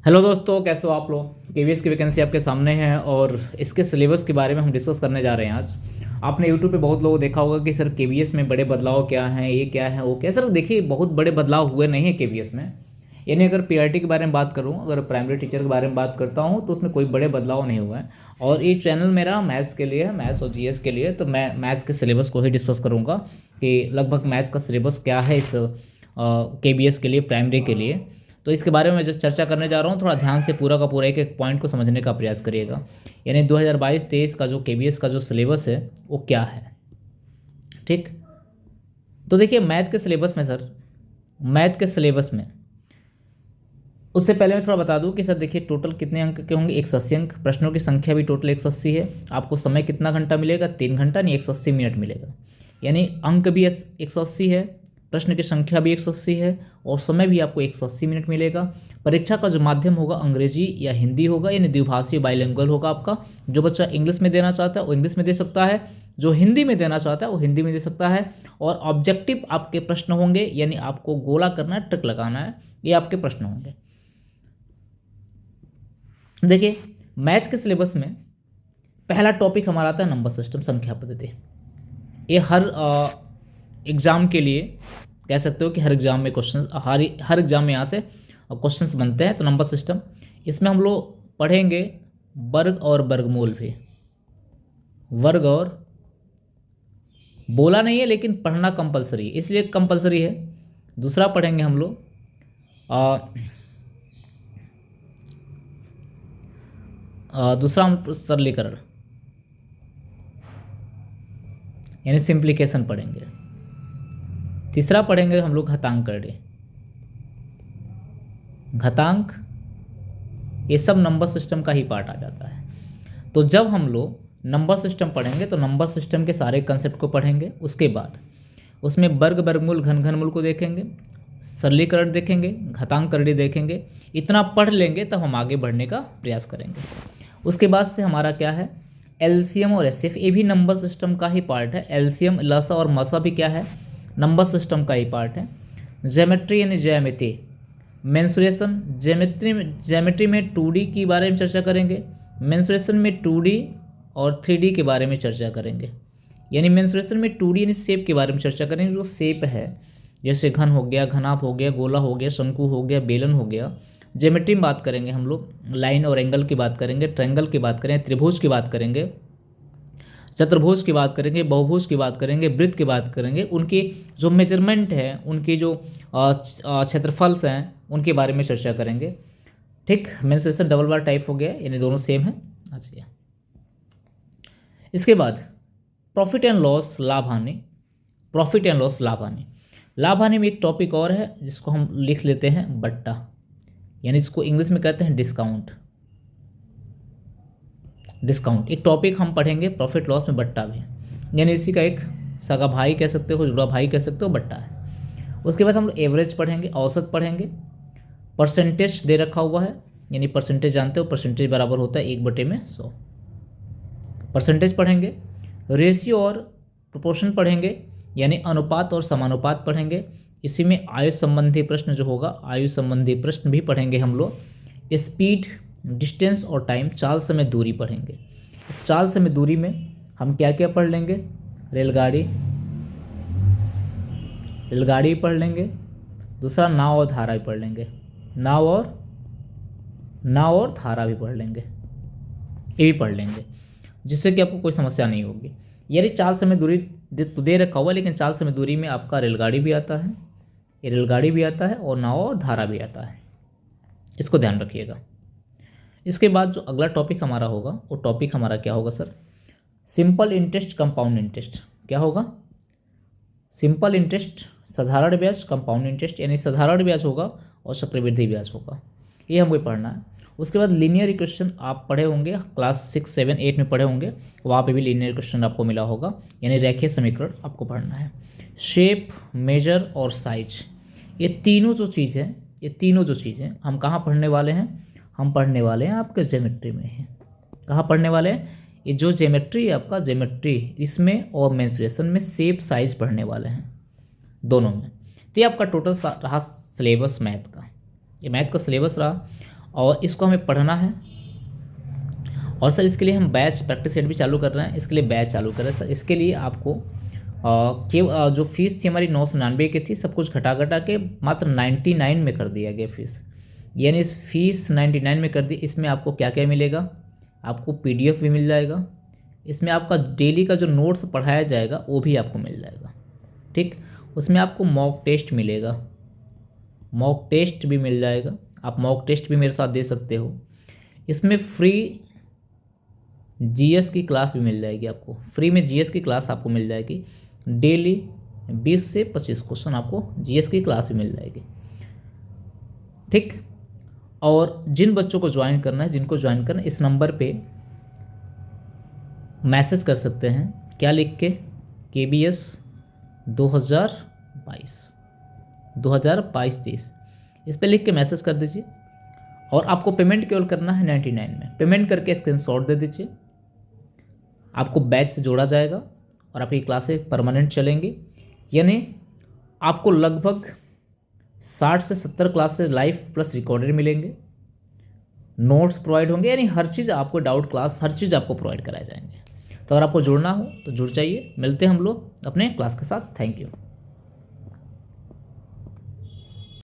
Hello दोस्तों, कैसे हो आप लोग। केवीएस की वैकेंसी आपके सामने है और इसके सिलेबस के बारे में हम डिस्कस करने जा रहे हैं आज। आपने यूट्यूब पे बहुत लोगों को देखा होगा कि सर केवीएस में बड़े बदलाव क्या हैं, ये क्या है वो क्या है। सर देखिए, बहुत बड़े बदलाव हुए नहीं हैं केवीएस में। यानी अगर पीआरटी के बारे में बात करूँ, अगर प्राइमरी टीचर के बारे में बात करता हूँ तो उसमें कोई बड़े बदलाव नहीं हुए हैं। और ये चैनल मेरा मैथ्स के लिए है, मैथ्स और जीएस के लिए, तो मैं मैथ्स के सिलेबस को ही डिस्कस करूँगा कि लगभग मैथ्स का सिलेबस क्या है इस केवीएस के लिए, प्राइमरी के लिए। तो इसके बारे में मैं जस्ट चर्चा करने जा रहा हूँ। थोड़ा ध्यान से पूरा का पूरा एक एक पॉइंट को समझने का प्रयास करिएगा। यानी 2022-23 का जो केवीएस का जो सिलेबस है वो क्या है। ठीक, तो देखिए मैथ के सिलेबस में सर, मैथ के सिलेबस में उससे पहले मैं थोड़ा बता दूं कि सर देखिए टोटल कितने अंक के होंगे, 180 अंक। प्रश्नों की संख्या भी टोटल 180 है। आपको समय कितना घंटा मिलेगा, 3 घंटा नहीं 180 मिनट मिलेगा। यानी अंक भी 180 है, प्रश्न की संख्या भी 180 है और समय भी आपको 180 मिनट मिलेगा। परीक्षा का जो माध्यम होगा अंग्रेजी या हिंदी होगा, यानी द्विभाषीय बाइलिंगुअल होगा आपका। जो बच्चा इंग्लिश में देना चाहता है वो इंग्लिश में दे सकता है, जो हिंदी में देना चाहता है वो हिंदी में दे सकता है। और ऑब्जेक्टिव आपके प्रश्न होंगे, यानी आपको गोला करना है, ट्रिक लगाना है, ये आपके प्रश्न होंगे। देखिए मैथ के सिलेबस में पहला टॉपिक हमारा आता है नंबर सिस्टम, संख्या पद्धति। ये हर एग्ज़ाम के लिए कह सकते हो कि हर एग्ज़ाम में क्वेश्चन, हर एग्ज़ाम में यहाँ से क्वेश्चंस बनते हैं। तो नंबर सिस्टम, इसमें हम लोग पढ़ेंगे वर्ग और वर्गमूल भी। वर्ग और बोला नहीं है लेकिन पढ़ना कंपलसरी है, इसलिए कंपलसरी है। दूसरा पढ़ेंगे हम लोग दूसरा हम सरलीकरण, यानी सिंप्लीकेशन पढ़ेंगे। तीसरा पढ़ेंगे हम लोग घातांक करणे। घातांक, ये सब नंबर सिस्टम का ही पार्ट आ जाता है। तो जब हम लोग नंबर सिस्टम पढ़ेंगे तो नंबर सिस्टम के सारे कंसेप्ट को पढ़ेंगे। उसके बाद उसमें वर्ग, वर्गमूल, घन, घनमूल को देखेंगे, सरलीकरण देखेंगे, घातांक करणी देखेंगे। इतना पढ़ लेंगे तब हम आगे बढ़ने का प्रयास करेंगे। उसके बाद से हमारा क्या है, एलसीएम और एचसीएफ, ये भी नंबर सिस्टम का ही पार्ट है। एलसीएम, लसा और मसा भी क्या है, नंबर सिस्टम का ही पार्ट है। ज्योमेट्री यानी ज्यामिति, मेंसुरेशन, ज्योमेट्री में 2D के बारे में चर्चा करेंगे, मेंसुरेशन में 2D और 3D के बारे में चर्चा करेंगे। यानी मेंसुरेशन में 2D यानी शेप के बारे में चर्चा करेंगे, जो शेप है, जैसे घन हो गया, घनाभ हो गया, गोला हो गया, शंकु हो गया, बेलन हो गया। ज्योमेट्री में बात करेंगे हम लोग, लाइन और एंगल की बात करेंगे, ट्रायंगल की बात करेंगे, त्रिभुज की बात करेंगे, चतुर्भुज की बात करेंगे, बहुभुज की बात करेंगे, वृत्त की बात करेंगे। उनकी जो मेजरमेंट है, उनकी जो क्षेत्रफल हैं, उनके बारे में चर्चा करेंगे। ठीक, मेंसुरेशन डबल बार टाइप हो गया, यानी दोनों सेम है। अच्छा, इसके बाद प्रॉफिट एंड लॉस, लाभ हानि। प्रॉफिट एंड लॉस, लाभ हानि। लाभ हानि में एक टॉपिक और है जिसको हम लिख लेते हैं बट्टा, यानी इसको इंग्लिश में कहते हैं डिस्काउंट। डिस्काउंट एक टॉपिक हम पढ़ेंगे, प्रॉफिट लॉस में बट्टा भी, यानी इसी का एक सगा भाई कह सकते हो, जुड़ा भाई कह सकते हो, बट्टा है। उसके बाद हम लोग एवरेज पढ़ेंगे, औसत पढ़ेंगे। परसेंटेज दे रखा हुआ है, यानी परसेंटेज जानते हो, परसेंटेज बराबर होता है 1/100। परसेंटेज पढ़ेंगे। रेशियो और प्रोपोर्शन पढ़ेंगे, यानी अनुपात और समानुपात पढ़ेंगे। इसी में आयु संबंधी प्रश्न जो होगा, आयु संबंधी प्रश्न भी पढ़ेंगे हम लोग। स्पीड, डिस्टेंस और टाइम, चाल समय दूरी पढ़ेंगे। इस चाल समय दूरी में हम क्या क्या पढ़ लेंगे, रेलगाड़ी, रेलगाड़ी पढ़ लेंगे। दूसरा नाव और धारा भी पढ़ लेंगे, नाव और धारा भी पढ़ लेंगे, ये भी पढ़ लेंगे, जिससे कि आपको कोई समस्या नहीं होगी। यानी चाल समय दूरी दे रखा हुआ, लेकिन चाल समय दूरी में आपका रेलगाड़ी भी आता है, ये रेलगाड़ी भी आता है और नाव और धारा भी आता है, इसको ध्यान रखिएगा। इसके बाद जो अगला टॉपिक हमारा होगा, वो टॉपिक हमारा क्या होगा sir, simple interest, compound interest. क्या होगा, सिंपल इंटरेस्ट, साधारण ब्याज, कंपाउंड इंटरेस्ट, यानी साधारण ब्याज होगा और चक्रवृद्धि ब्याज होगा, ये हमको पढ़ना है। उसके बाद लीनियर इक्वेशन आप पढ़े होंगे, क्लास 6, 7, 8 में पढ़े होंगे, वहाँ पे भी लीनियर इक्वेशन आपको मिला होगा, यानी रेखीय समीकरण आपको पढ़ना है। शेप, मेजर और साइज, ये तीनों जो चीज़ें हम कहाँ पढ़ने वाले हैं, हम पढ़ने वाले हैं आपके ज्योमेट्री में हैं। कहाँ पढ़ने वाले हैं, ये जो ज्योमेट्री है आपका, ज्योमेट्री, इसमें और मेंसुरेशन में शेप साइज पढ़ने वाले हैं दोनों में। तो ये आपका टोटल रहा सिलेबस मैथ का, ये मैथ का सिलेबस रहा। और इसको हमें पढ़ना है। और सर इसके लिए हम बैच प्रैक्टिस सेट भी चालू कर रहे हैं, इसके लिए बैच चालू कर रहे हैं सर। इसके लिए आपको जो फीस थी हमारी 999 की थी, सब कुछ घटा घटा के मात्र 99 में कर दिया गया फीस, यानी इस फीस 99 में कर दी। इसमें आपको क्या क्या मिलेगा, आपको PDF भी मिल जाएगा, इसमें आपका डेली का जो नोट्स पढ़ाया जाएगा वो भी आपको मिल जाएगा, ठीक। उसमें आपको मॉक टेस्ट मिलेगा, मॉक टेस्ट भी मिल जाएगा, आप मॉक टेस्ट भी मेरे साथ दे सकते हो। इसमें फ्री GS की क्लास भी मिल जाएगी आपको, फ्री में GS की क्लास आपको मिल जाएगी। डेली 20 से 25 क्वेश्चन आपको GS की क्लास भी मिल जाएगी, ठीक। और जिन बच्चों को ज्वाइन करना है, जिनको ज्वाइन करना है, इस नंबर पे मैसेज कर सकते हैं, क्या लिख के, KBS 2022-23 इस पे लिख के मैसेज कर दीजिए। और आपको पेमेंट केवल करना है 99 में, पेमेंट करके स्क्रीनशॉट दे दीजिए। आपको बैच से जोड़ा जाएगा और आपकी क्लासेस परमानेंट चलेंगी, यानी आपको लगभग 60 से 70 क्लासेस लाइव प्लस रिकॉर्डेड मिलेंगे, नोट्स प्रोवाइड होंगे, यानी हर चीज़ आपको, डाउट क्लास हर चीज़ आपको प्रोवाइड कराए जाएंगे। तो अगर आपको जुड़ना हो तो जुड़ जाइए, मिलते हैं हम लोग अपने क्लास के साथ। Thank you.